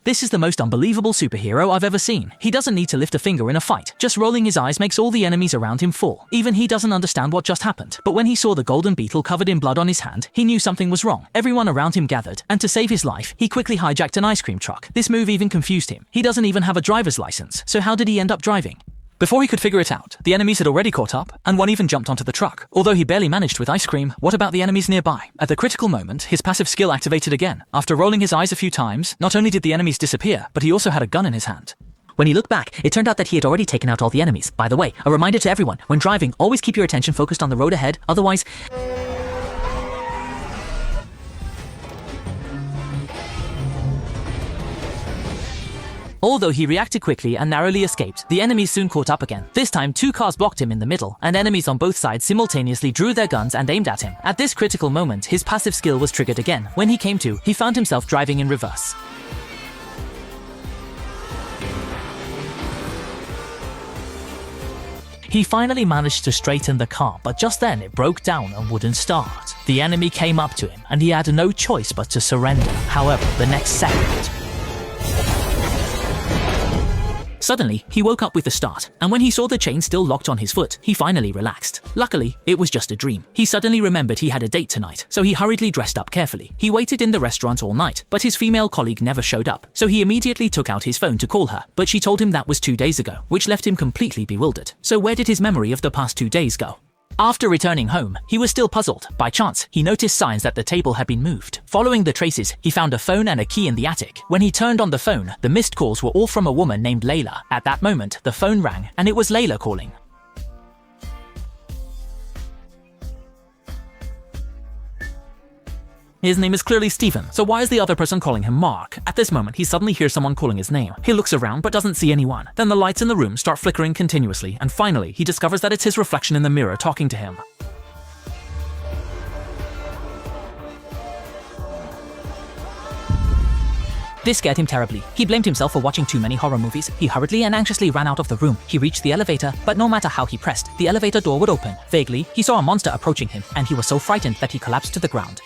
This is the most unbelievable superhero I've ever seen. He doesn't need to lift a finger in a fight. Just rolling his eyes makes all the enemies around him fall. Even he doesn't understand what just happened. But when he saw the golden beetle covered in blood on his hand, he knew something was wrong. Everyone around him gathered, and to save his life, he quickly hijacked an ice cream truck. This move even confused him. He doesn't even have a driver's license, so how did he end up driving? Before he could figure it out, the enemies had already caught up, and one even jumped onto the truck. Although he barely managed with ice cream, what about the enemies nearby? At the critical moment, his passive skill activated again. After rolling his eyes a few times, not only did the enemies disappear, but he also had a gun in his hand. When he looked back, it turned out that he had already taken out all the enemies. By the way, a reminder to everyone, when driving, always keep your attention focused on the road ahead, otherwise... Although he reacted quickly and narrowly escaped, the enemies soon caught up again. This time, 2 cars blocked him in the middle, and enemies on both sides simultaneously drew their guns and aimed at him. At this critical moment, his passive skill was triggered again. When he came to, he found himself driving in reverse. He finally managed to straighten the car, but just then it broke down and wouldn't start. The enemy came up to him, and he had no choice but to surrender. However, the next second... Suddenly, he woke up with a start, and when he saw the chain still locked on his foot, he finally relaxed. Luckily, it was just a dream. He suddenly remembered he had a date tonight, so he hurriedly dressed up carefully. He waited in the restaurant all night, but his female colleague never showed up, so he immediately took out his phone to call her, but she told him that was 2 days ago, which left him completely bewildered. So where did his memory of the past 2 days go? After returning home, he was still puzzled. By chance, he noticed signs that the table had been moved. Following the traces, he found a phone and a key in the attic. When he turned on the phone, the missed calls were all from a woman named Layla. At that moment, the phone rang, and it was Layla calling. His name is clearly Stephen, so why is the other person calling him Mark? At this moment, he suddenly hears someone calling his name. He looks around but doesn't see anyone. Then the lights in the room start flickering continuously, and finally, he discovers that it's his reflection in the mirror talking to him. This scared him terribly. He blamed himself for watching too many horror movies. He hurriedly and anxiously ran out of the room. He reached the elevator, but no matter how he pressed, the elevator door would open. Vaguely, he saw a monster approaching him, and he was so frightened that he collapsed to the ground.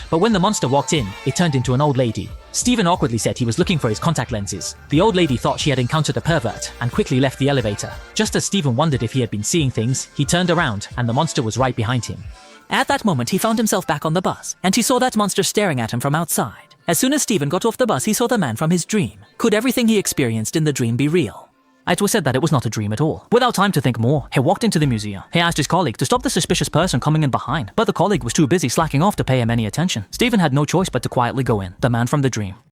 But when the monster walked in, it turned into an old lady. Stephen awkwardly said he was looking for his contact lenses. The old lady thought she had encountered a pervert and quickly left the elevator. Just as Stephen wondered if he had been seeing things, he turned around and the monster was right behind him. At that moment, he found himself back on the bus, and he saw that monster staring at him from outside. As soon as Stephen got off the bus, he saw the man from his dream. Could everything he experienced in the dream be real? It was said that it was not a dream at all. Without time to think more, he walked into the museum. He asked his colleague to stop the suspicious person coming in behind, but the colleague was too busy slacking off to pay him any attention. Stephen had no choice but to quietly go in, the man from the dream.